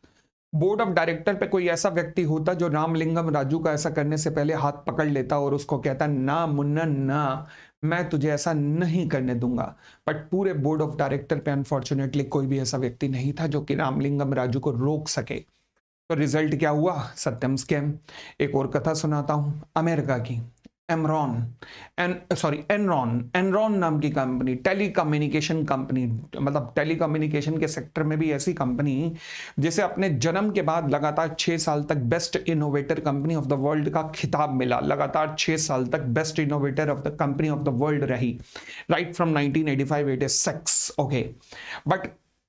बोर्ड ऑफ डायरेक्टर पे कोई ऐसा व्यक्ति होता जो रामलिंगम राजू का ऐसा करने से पहले हाथ पकड़ लेता और उसको कहता ना मुन्ना ना, मैं तुझे ऐसा नहीं करने दूंगा। बट पूरे बोर्ड ऑफ डायरेक्टर पे अनफॉर्चुनेटली कोई भी ऐसा व्यक्ति नहीं था जो कि रामलिंगम राजू को रोक सके। तो रिजल्ट क्या हुआ? सत्यम स्कैम। एक और कथा सुनाता हूं, अमेरिका की एनरॉन नाम की कंपनी, टेलीकम्युनिकेशन कंपनी, मतलब टेलीकम्युनिकेशन के सेक्टर में भी ऐसी कंपनी जिसे अपने जन्म के बाद लगातार 6 साल तक best innovator company of the world का खिताब मिला। लगातार 6 साल तक best innovator of the company of the world रही, राइट फ्रॉम 1985-86। ओके, बट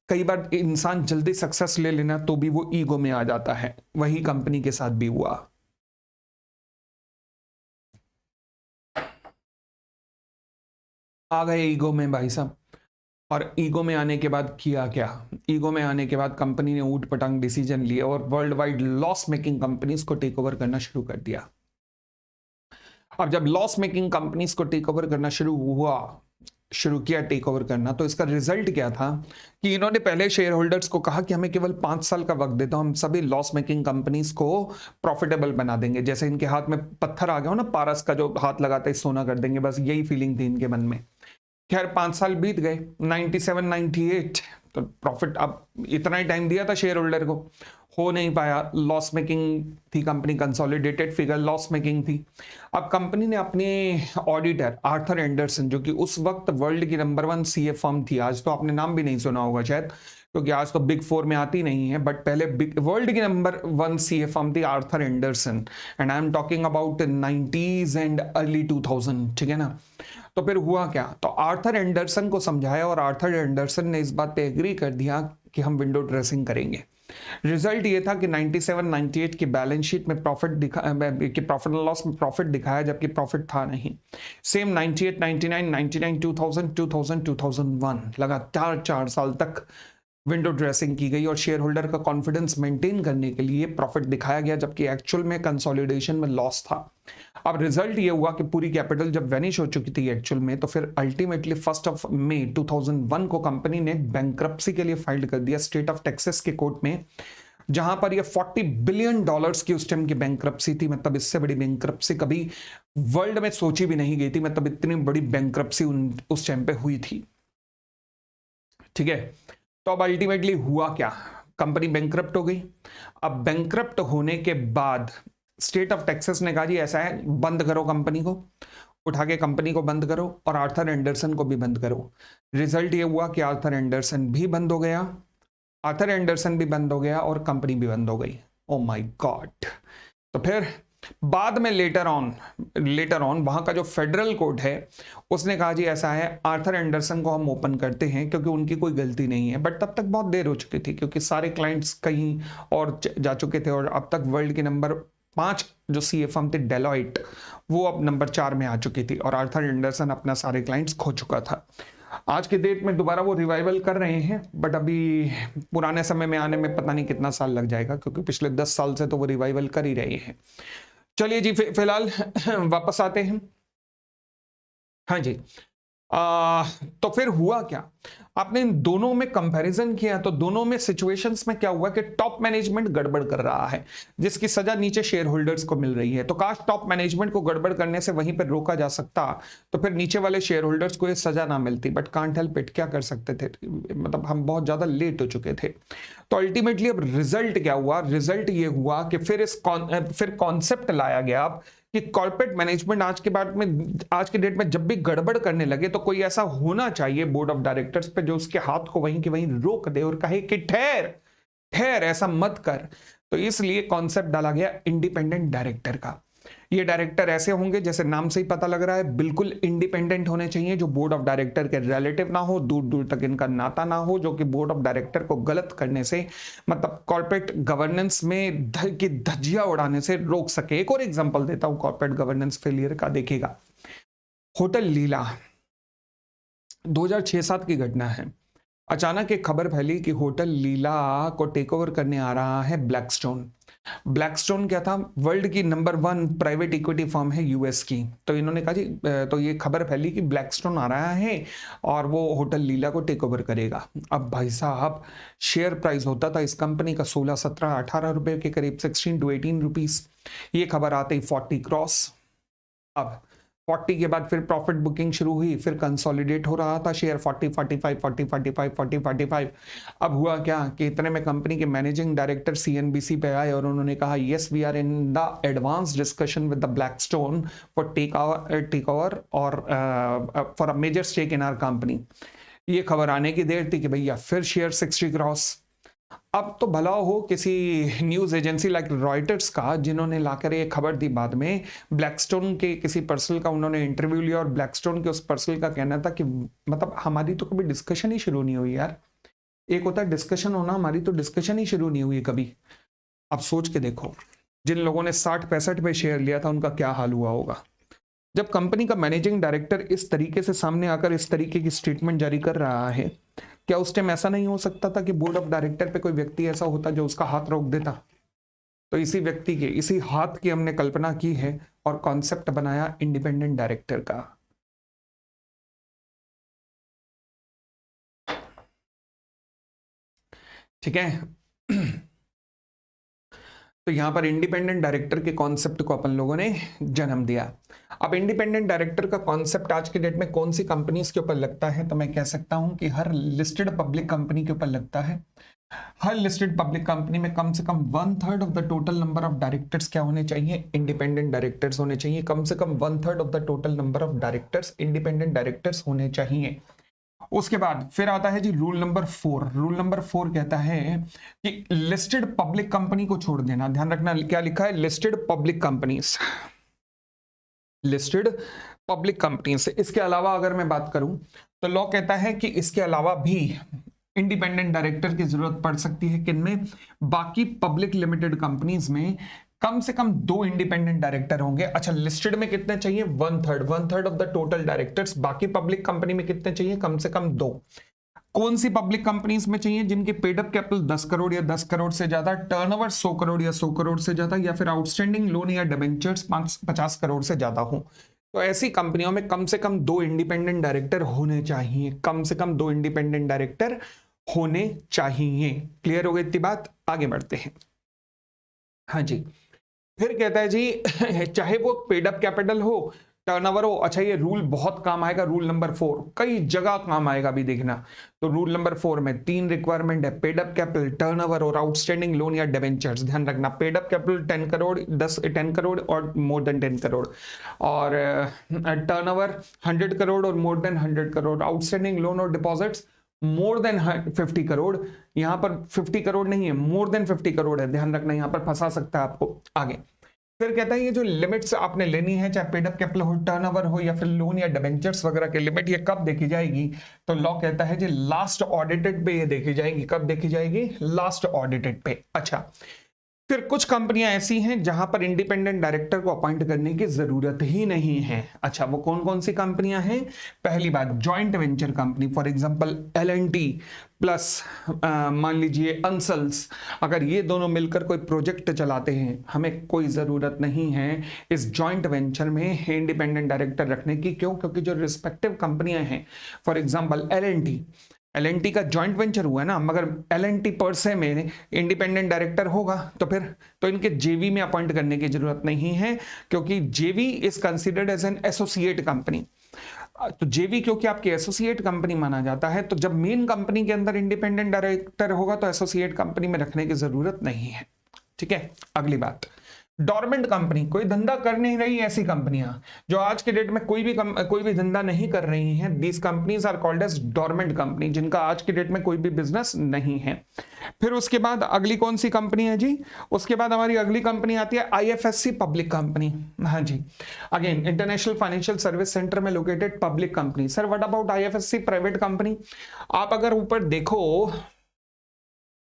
कई बार इंसान जल्दी सक्सेस ले लेना तो भी वो ईगो में आ जाता है, वही कंपनी के साथ भी हुआ। आ गए ईगो में भाई साहब, और ईगो में आने के बाद किया क्या? ईगो में आने के बाद कंपनी ने ऊट पटांग डिसीजन लिए और world wide loss making companies को टेक ओवर करना शुरू कर दिया। अब जब लॉस मेकिंग कंपनीज को टेक ओवर करना शुरू किया टेक ओवर करना, तो इसका रिजल्ट क्या था कि इन्होंने पहले शेयर होल्डर्स को कहा कि हमें केवल 5 साल का वक्त दे दो, हम सभी लॉस मेकिंग कंपनीज को प्रॉफिटेबल बना देंगे। जैसे इनके हाथ में पत्थर आ गया हो ना, पारस का जो हाथ लगाते ही सोना कर देंगे, बस यही फीलिंग थी इनके मन में। खैर 5 साल बीत गए, 97 98, तो प्रॉफिट, अब इतना ही टाइम दिया था शेयर होल्डर को, हो नहीं पाया, लॉस मेकिंग थी company, consolidated figure loss making थी। अब कंपनी ने अपने ऑडिटर आर्थर एंडरसन, जो कि उस वक्त वर्ल्ड की नंबर 1 सीए फर्म थी, आज तो आपने नाम भी नहीं सुना होगा शायद, क्योंकि आज तो बिग 4 में आती नहीं है, बट पहले वर्ल्ड की नंबर 1 सीए फर्म थी Arthur Andersen, and I am talking about 90s and early 2000, ठीक है ना। तो फिर हुआ क्या, तो आर्थर एंडरसन को समझाया और आर्थर एंडरसन ने इस बात पे एग्री कर दिया कि हम विंडो ड्रेसिंग करेंगे। रिजल्ट ये था कि 97 98 की बैलेंस शीट में प्रॉफिट एंड लॉस में प्रॉफिट दिखाया, जबकि प्रॉफिट था नहीं। सेम 98 99 99 2000 2000 2001 लगातार 4 साल तक विंडो ड्रेसिंग की गई और शेयर होल्डर का कॉन्फिडेंस मेंटेन करने के लिए प्रॉफिट दिखाया गया, जबकि एक्चुअल में कंसोलिडेशन में लॉस था। अब रिजल्ट ये हुआ कि पूरी कैपिटल जब वैनिश हो चुकी थी एक्चुअल में, तो फिर अल्टीमेटली 1 मई 2001 को कंपनी ने बैंक्रप्सी के लिए फाइल कर दिया स्टेट ऑफ टेक्सास के कोर्ट में, जहां पर ये $40 बिलियन की उस टाइम की बैंक्रप्सी थी। मतलब इससे बड़ी बैंक्रप्सी कभी वर्ल्ड में सोची भी नहीं गई थी, मतलब इतनी बड़ी बैंक्रप्सी उस टाइम पे हुई थी, ठीक है। तो अब अल्टीमेटली हुआ क्या, कंपनी बैंक्रप्ट हो गई। अब बैंक्रप्ट होने के बाद स्टेट ऑफ टेक्सास ने कहा जी ऐसा है, बंद करो कंपनी को, उठा के कंपनी को बंद करो और आर्थर एंडरसन को भी बंद करो। रिजल्ट ये हुआ कि आर्थर एंडरसन भी बंद हो गया, आर्थर एंडरसन भी बंद हो गया और कंपनी भी बंद हो गई। Oh my God. तो फिर बाद में लेटर ऑन वहां का जो फेडरल कोर्ट है उसने कहा जी ऐसा है, आर्थर एंडरसन को हम ओपन करते हैं क्योंकि उनकी कोई गलती नहीं है। बट तब तक बहुत देर हो चुकी थी, क्योंकि सारे क्लाइंट्स कहीं और जा चुके थे, और अब तक वर्ल्ड के नंबर 5 जो सीए फर्म थे डेलॉइट, वो अब नंबर 4 में आ चुकी थी और आर्थर एंडरसन अपना सारे क्लाइंट्स खो चुका था। आज के डेट में दोबारा वो रिवाइवल कर रहे हैं, बट अभी पुराने समय में आने में पता नहीं कितना साल लग जाएगा, क्योंकि पिछले 10 साल से तो वो रिवाइवल कर ही रहे हैं। चलिए जी, फिलहाल वापस आते हैं। हाँ जी, तो फिर हुआ क्या, आपने इन दोनों में कंपैरिजन किया तो दोनों में सिचुएशंस में क्या हुआ कि टॉप मैनेजमेंट गड़बड़ कर रहा है, जिसकी सजा नीचे शेयर होल्डर्स को मिल रही है। तो काश टॉप मैनेजमेंट को गड़बड़ करने से वहीं पर रोका जा सकता, तो फिर नीचे वाले शेयर होल्डर्स को ये सजा ना मिलती, बट कांट हेल्प इट, क्या कर सकते थे, मतलब हम बहुत ज्यादा लेट हो चुके थे। तो अल्टीमेटली अब रिजल्ट क्या हुआ, रिजल्ट ये हुआ कि फिर कॉन्सेप्ट लाया गया अब कि कॉर्पोरेट मैनेजमेंट आज के डेट में जब भी गड़बड़ करने लगे तो कोई ऐसा होना चाहिए बोर्ड ऑफ डायरेक्टर्स पे जो उसके हाथ को वहीं के वहीं रोक दे और कहे कि ठहर ठहर, ऐसा मत कर। तो इसलिए कॉन्सेप्ट डाला गया इंडिपेंडेंट डायरेक्टर का। ये डायरेक्टर ऐसे होंगे, जैसे नाम से ही पता लग रहा है, बिल्कुल इंडिपेंडेंट होने चाहिए, जो बोर्ड ऑफ डायरेक्टर के रिलेटिव ना हो, दूर दूर तक इनका नाता ना हो, जो कि बोर्ड ऑफ डायरेक्टर को गलत करने से, मतलब कॉर्पोरेट गवर्नेंस में की धज्जियां उड़ाने से रोक सके। एक और एग्जांपल देता हूं कॉर्पोरेट गवर्नेंस फेलियर का, देखिएगा। होटल लीला 2006-7 की घटना है। अचानक एक खबर फैली कि होटल लीला को टेक ओवर करने आ रहा है ब्लैकस्टोन। ब्लैकस्टोन क्या था, वर्ल्ड की नंबर 1 प्राइवेट इक्विटी फर्म है यूएस की। तो इन्होंने कहा जी, तो ये खबर फैली कि ब्लैकस्टोन आ रहा है और वो होटल लीला को टेक ओवर करेगा। अब भाई साहब, शेयर प्राइस होता था इस कंपनी का 16 17 18 रुपए के करीब, 16 to 18 रुपीस। ये खबर आते ही 40 क्रॉस। अब 40 के बाद फिर प्रॉफिट बुकिंग शुरू हुई, फिर कंसोलिडेट हो रहा था शेयर 40 45 40 45 40 45। अब हुआ क्या कि इतने में कंपनी के मैनेजिंग डायरेक्टर सीएनबीसी पे आए और उन्होंने कहा yes we are in the advance discussion with the Blackstone for take over और for a major stake in our company. ये खबर आने की देर थी कि भैया फिर शेयर 60 क्रॉस। अब तो भला हो किसी न्यूज एजेंसी लाइक रॉयटर्स का, जिन्होंने लाकर ये खबर दी बाद में, ब्लैकस्टोन के किसी पर्सन का उन्होंने इंटरव्यू लिया और ब्लैकस्टोन के उस पर्सन का कहना था कि मतलब हमारी तो कभी डिस्कशन ही शुरू नहीं हुई यार। एक होता है डिस्कशन होना, हमारी तो डिस्कशन ही शुरू नहीं हुई कभी। अब सोच के देखो, जिन लोगों ने 60 65 पे शेयर लिया था उनका क्या हाल हुआ होगा। जब कंपनी का मैनेजिंग डायरेक्टर इस तरीके से सामने आकर इस तरीके की स्टेटमेंट जारी कर रहा है, क्या उस टाइम ऐसा नहीं हो सकता था कि बोर्ड ऑफ डायरेक्टर पे कोई व्यक्ति ऐसा होता जो उसका हाथ रोक देता? तो इसी व्यक्ति के, इसी हाथ की हमने कल्पना की है और कॉन्सेप्ट बनाया इंडिपेंडेंट डायरेक्टर का। ठीक है। तो यहां पर इंडिपेंडेंट डायरेक्टर के कॉन्सेप्ट को अपन लोगों ने जन्म दिया। अब इंडिपेंडेंट डायरेक्टर का कॉन्सेप्ट आज के डेट में कौन सी कंपनीज के ऊपर लगता है, तो मैं कह सकता हूं कि हर लिस्टेड पब्लिक कंपनी के ऊपर लगता है। हर लिस्टेड पब्लिक कंपनी में कम से कम 1/3 of the total number of directors क्या होने चाहिए, इंडिपेंडेंट डायरेक्टर्स होने चाहिए। कम से कम 1/3 of the total number of directors independent directors होने चाहिए। उसके बाद फिर आता है जी रूल नंबर 4। रूल नंबर 4 कहता है कि लिस्टेड पब्लिक कंपनी को छोड़ देना। ध्यान रखना क्या लिखा है, listed public companies, listed public companies. इसके अलावा अगर मैं बात करूं तो लॉ कहता है कि इसके अलावा भी इंडिपेंडेंट डायरेक्टर की जरूरत पड़ सकती है। किनमें, बाकी पब्लिक लिमिटेड कंपनीज में कम से कम 2 इंडिपेंडेंट डायरेक्टर होंगे। अच्छा, लिस्टेड में कितने चाहिए, 1/3 ऑफ द टोटल डायरेक्टर्स। बाकी पब्लिक कंपनी में कितने चाहिए, कम से कम 2। कौन सी पब्लिक कंपनीज में चाहिए, जिनके पेड अप कैपिटल 10 करोड़ या 10 करोड़ से ज्यादा, टर्नओवर 100 करोड़ या 100 करोड़ से ज्यादा, या फिर आउटस्टैंडिंग लोन या डिबेंचर्स 50 करोड़ से ज्यादा हो। तो ऐसी कंपनियों में कम से कम 2 इंडिपेंडेंट डायरेक्टर होने चाहिए। कम से कम 2 इंडिपेंडेंट डायरेक्टर होने चाहिए। क्लियर हो गई इतनी बात, आगे बढ़ते हैं। हाँ जी, फिर कहता है जी चाहे वो पेड अप कैपिटल हो, टर्नओवर हो। अच्छा, ये रूल बहुत काम आएगा, रूल नंबर 4 कई जगह काम आएगा भी, देखना। तो रूल नंबर 4 में 3 रिक्वायरमेंट है, पेड अप कैपिटल, टर्नओवर और आउटस्टैंडिंग लोन या डिबेंचर्स। ध्यान रखना, paid up capital 10 crore, 10 crore और मोर देन 10 करोड़, और टर्नओवर 100 करोड़ और more than 100 crore, outstanding loan और डिपॉजिट्स मोर देन 50 करोड़। यहां पर 50 करोड़ नहीं है, मोर देन 50 करोड़ है। ध्यान रखना, यहां पर फंसा सकता है आपको। आगे फिर कहता है ये जो लिमिट्स आपने लेनी है, चाहे पेड अप कैपिटल हो, टर्नओवर हो, या फिर लोन या डिबेंचर्स वगैरह के लिमिट, ये कब देखी जाएगी, तो लॉ कहता है जी लास्ट ऑडिटेड पे ये देखी जाएगी। कब देखी जाएगी, लास्ट ऑडिटेड पे। अच्छा, फिर कुछ कंपनियां ऐसी हैं जहां पर इंडिपेंडेंट डायरेक्टर को अपॉइंट करने की जरूरत ही नहीं है। अच्छा, वो कौन कौन सी कंपनियां हैं, पहली बात joint venture company, for example L&T plus मान लीजिए अंसल्स। अगर ये दोनों मिलकर कोई प्रोजेक्ट चलाते हैं, हमें कोई जरूरत नहीं है इस जॉइंट वेंचर में इंडिपेंडेंट डायरेक्टर रखने की। क्यों, क्योंकि जो रिस्पेक्टिव कंपनियां हैं, फॉर एग्जांपल L&T का जॉइंट वेंचर हुआ है ना, मगर L&T पर से में इंडिपेंडेंट डायरेक्टर होगा तो फिर तो इनके जेवी में अपॉइंट करने की जरूरत नहीं है, क्योंकि JV is considered as an associate company. तो जेवी क्योंकि आपकी एसोसिएट कंपनी माना जाता है, तो जब मेन कंपनी के अंदर इंडिपेंडेंट डायरेक्टर होगा तो एसोसिएट कंपनी में रखने की जरूरत नहीं है। ठीक है, अगली बात, डोरमेंट कंपनी, कोई धंधा कर नहीं रही ऐसी कंपनियां जो आज के डेट में कोई भी धंधा नहीं कर रही हैं, these companies are called as dormant company, जिनका आज के डेट में कोई भी बिजनेस नहीं है। फिर उसके बाद अगली कौन सी कंपनी है जी, उसके बाद हमारी अगली कंपनी आती है IFSC पब्लिक कंपनी। हाँ जी, again international financial service centre में located public company. Sir what about IFSC private company, आप अगर ऊपर देखो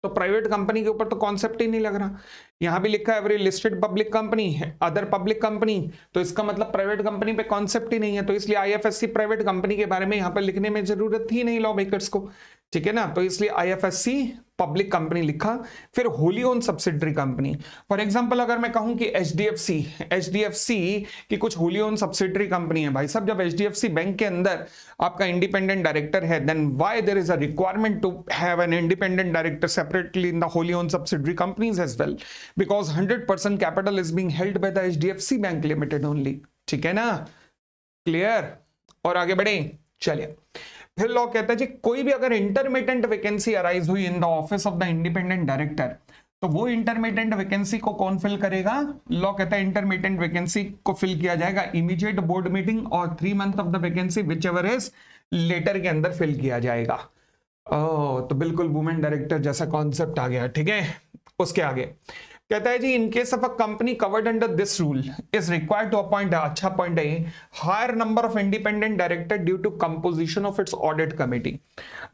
तो प्राइवेट कंपनी के ऊपर तो कॉन्सेप्ट ही नहीं लग रहा। यहां भी लिखा है एवरी लिस्टेड पब्लिक कंपनी है अदर पब्लिक कंपनी, तो इसका मतलब प्राइवेट कंपनी पे कॉन्सेप्ट ही नहीं है। तो इसलिए IFSC प्राइवेट कंपनी के बारे में यहां पर लिखने में जरूरत ही नहीं लॉ मेकर्स को। ठीक है ना, तो इसलिए IFSC पब्लिक कंपनी लिखा। फिर Holi owned subsidiary company, for example अगर मैं कहूं कि HDFC की कुछ होली ओन सब्सिडरी कंपनी है। भाई साहब, जब HDFC बैंक के अंदर आपका इंडिपेंडेंट डायरेक्टर है, then why there is a requirement to have an independent director separately in the wholly owned subsidiary companies as well, because 100% capital is being held by the HDFC bank limited only. ठीक है ना, क्लियर, और आगे बढ़े, चलिए। फिर लॉ कहता है जी कोई भी अगर इंटरमिटेंट वैकेंसी अराइज हुई in the office of the independent director, तो वो इंटरमिटेंट वैकेंसी को कौन फिल करेगा, लॉ कहता है इंटरमिटेंट वैकेंसी को फिल किया जाएगा इमीडिएट बोर्ड मीटिंग और 3 month of the vacancy which ever is later के अंदर फिल किया जाएगा। तो बिल्कुल वुमेन डायरेक्टर जैसा कॉन्सेप्ट आ गया। ठीक है, उसके आगे कहता है जी in case of a company covered under this rule is required to appoint, अच्छा पॉइंट है, higher number of independent director due to composition of its audit committee.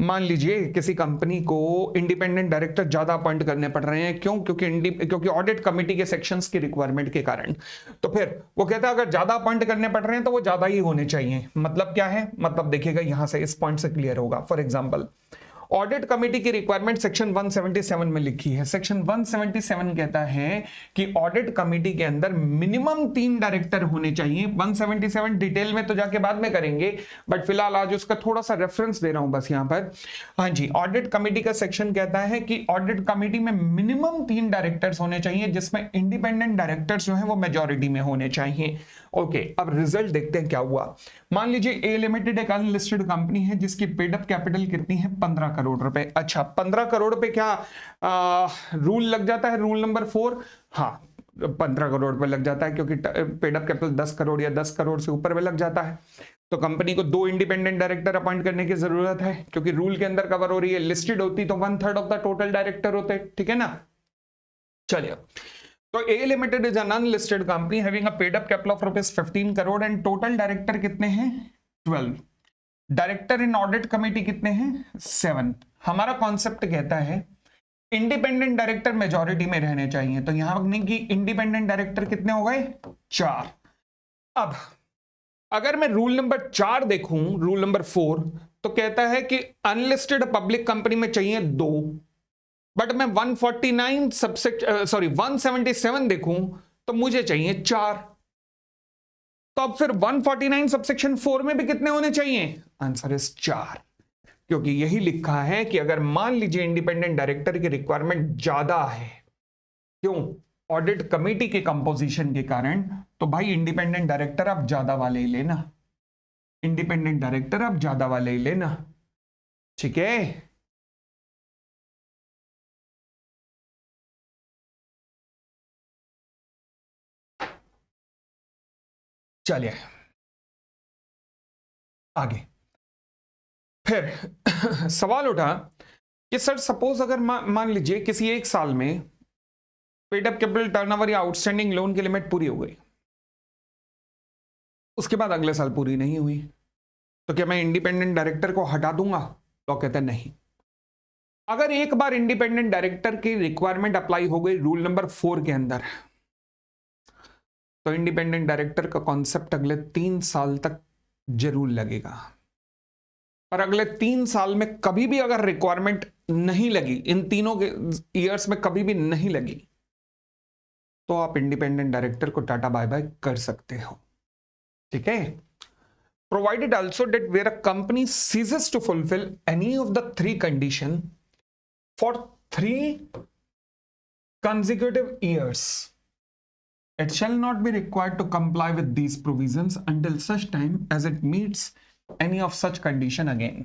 मान लीजिए किसी कंपनी को इंडिपेंडेंट डायरेक्टर ज्यादा अपॉइंट करने पड़ रहे हैं, क्यों, क्योंकि ऑडिट कमेटी के सेक्शंस की रिक्वायरमेंट के कारण। तो फिर वो कहता है अगर ज्यादा अपॉइंट करने पड़ रहे हैं तो वो ज्यादा ही होने चाहिए। मतलब क्या है, मतलब देखिएगा यहां से इस पॉइंट से क्लियर होगा। फॉर एग्जाम्पल ऑडिट कमेटी की रिक्वायरमेंट सेक्शन 177 में लिखी है। सेक्शन 177 कहता है कि ऑडिट कमेटी के अंदर मिनिमम 3 डायरेक्टर होने चाहिए। 177 डिटेल में तो जाके बाद में करेंगे, बट फिलहाल आज उसका थोड़ा सा रेफरेंस दे रहा हूं बस यहां पर। हाँ जी, ऑडिट कमेटी का सेक्शन कहता है कि ऑडिट कमेटी में मिनिमम 3 डायरेक्टर्स होने चाहिए, जिसमें इंडिपेंडेंट डायरेक्टर्स जो है वो मेजॉरिटी में होने चाहिए। ओके, अब रिजल्ट देखते हैं क्या हुआ। मान लीजिए ए लिमिटेड एक अनलिस्टेड कंपनी है जिसकी पेड अप कैपिटल कितनी है, 15 करोड़ रुपए। अच्छा, 15 करोड़ पे क्या रूल लग जाता है, रूल नंबर 4? हाँ, 15 करोड़ पे लग जाता है, क्योंकि पेड अप कैपिटल 10 करोड़ या 10 करोड़ से ऊपर में लग जाता है। तो कंपनी को 2 इंडिपेंडेंट डायरेक्टर अपॉइंट करने की जरूरत है, क्योंकि रूल के अंदर कवर हो रही है। लिस्टेड होती तो 1/3 ऑफ द टोटल डायरेक्टर होते, ठीक है ना। चलिए, तो A limited is an unlisted company having a paid up capital of rupees 15 crore and total director कितने हैं, 12। डायरेक्टर इन ऑडिट कमेटी कितने हैं, 7। हमारा कॉन्सेप्ट कहता है इंडिपेंडेंट डायरेक्टर मेजॉरिटी में रहने चाहिए, तो यहां की इंडिपेंडेंट डायरेक्टर कितने हो गए, 4। अब अगर मैं रूल नंबर 4 देखूं, रूल नंबर 4, तो कहता है कि अनलिस्टेड पब्लिक कंपनी में चाहिए 2, बट मैं 177 देखूं तो मुझे चाहिए 4। तो अब फिर 149 सबसेक्शन 4 में भी कितने होने चाहिए, आंसर इज 4, क्योंकि यही लिखा है कि अगर मान लीजिए इंडिपेंडेंट डायरेक्टर की रिक्वायरमेंट ज्यादा है, क्यों, ऑडिट कमेटी के कंपोजिशन के कारण, तो भाई इंडिपेंडेंट डायरेक्टर आप ज्यादा वाले ही लेना, इंडिपेंडेंट डायरेक्टर आप ज्यादा वाले ही लेना, ठीक है। चलिए आगे। फिर सवाल उठा कि सर सपोज अगर मान लीजिए किसी एक साल में पेड अप कैपिटल टर्नओवर या आउटस्टैंडिंग लोन की लिमिट पूरी हो गई, उसके बाद अगले साल पूरी नहीं हुई, तो क्या मैं इंडिपेंडेंट डायरेक्टर को हटा दूंगा, तो कहते हैं नहीं। अगर एक बार इंडिपेंडेंट डायरेक्टर की रिक्वायरमेंट अप्लाई हो गई रूल नंबर 4 के अंदर, तो इंडिपेंडेंट डायरेक्टर का कॉन्सेप्ट अगले 3 साल तक जरूर लगेगा। और अगले 3 साल में कभी भी अगर रिक्वायरमेंट नहीं लगी, इन तीनों के ईयर्स में कभी भी नहीं लगी, तो आप इंडिपेंडेंट डायरेक्टर को टाटा बाय बाय कर सकते हो, ठीक है। Provided also that where a company ceases to fulfil any of the 3 condition for 3 consecutive years, it shall not be required to comply with these provisions until such time as it meets any of such condition again.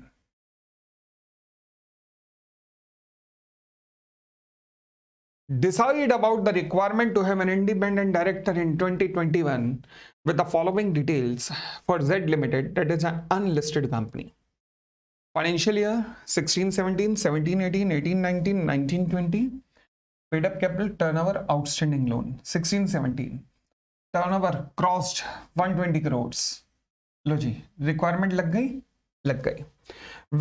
Decide about the requirement to have an independent director in 2021 with the following details for Z Limited, that is an unlisted company. Financial year 16-17, 17-18, 18-19, 19-20. Paid up capital, turnover, outstanding loan 16-17. Turnover crossed 120 crores. Low ji, requirement लग गई, लग गई।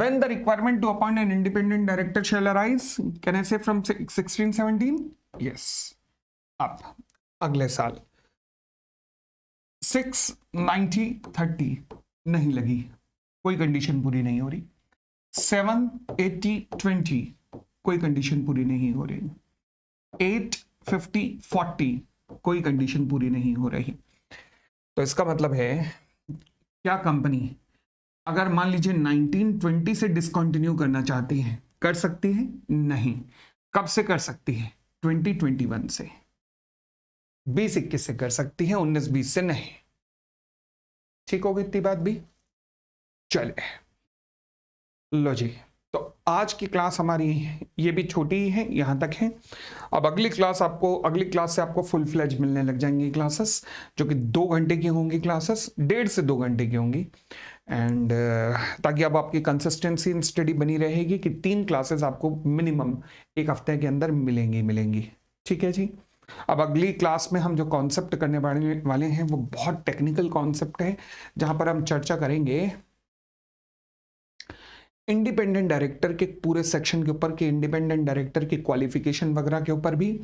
When the requirement to appoint an independent director shall arise, can I say from 16-17? Yes. अब अगले साल 6-90-30 नहीं लगी, कोई कंडीशन पूरी नहीं हो रही। 7-80-20 कोई कंडीशन पूरी नहीं हो रही। 8-50-40 कोई कंडीशन पूरी नहीं हो रही। तो इसका मतलब है क्या कंपनी अगर मान लीजिए 1920 से डिसकंटिन्यू करना चाहती है, कर सकती है? नहीं। कब से कर सकती है? 2021 से। 20-21 से कर सकती है, 19-20 से नहीं। ठीक होगी इतनी बात भी? चले लो जी, तो आज की क्लास हमारी ये भी छोटी ही है, यहां तक है। अब अगली क्लास से आपको फुल फ्लेज मिलने लग जाएंगी क्लासेस, जो कि 2 घंटे की होंगी क्लासेस, 1.5 से 2 घंटे की होंगी। एंड ताकि अब आपकी कंसिस्टेंसी इन स्टडी बनी रहेगी कि 3 क्लासेस आपको मिनिमम एक हफ्ते के अंदर मिलेंगी। ठीक है जी। अब अगली क्लास में हम जो कॉन्सेप्ट करने वाले हैं वो बहुत टेक्निकल कॉन्सेप्ट है, जहां पर हम चर्चा करेंगे इंडिपेंडेंट डायरेक्टर के पूरे सेक्शन के ऊपर, कि इंडिपेंडेंट डायरेक्टर की क्वालिफिकेशन वगैरह के ऊपर भी,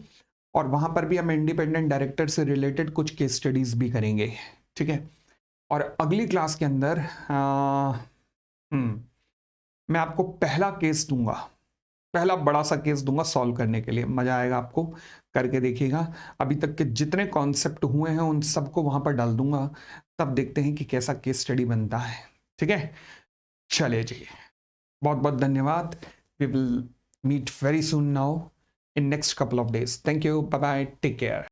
और वहां पर भी हम इंडिपेंडेंट डायरेक्टर से रिलेटेड कुछ केस स्टडीज भी करेंगे, ठीक है। और अगली क्लास के अंदर मैं आपको पहला केस दूंगा, पहला बड़ा सा केस दूंगा सॉल्व करने के लिए, मजा आएगा आपको, करके देखिएगा। अभी तक के जितने कॉन्सेप्ट हुए हैं उन सबको वहां पर डाल दूंगा, तब देखते हैं कि कैसा केस स्टडी बनता है। ठीक है, चलिए जी, बहुत बहुत धन्यवाद। We will meet very soon now in next couple of days. Thank you, bye bye, take care.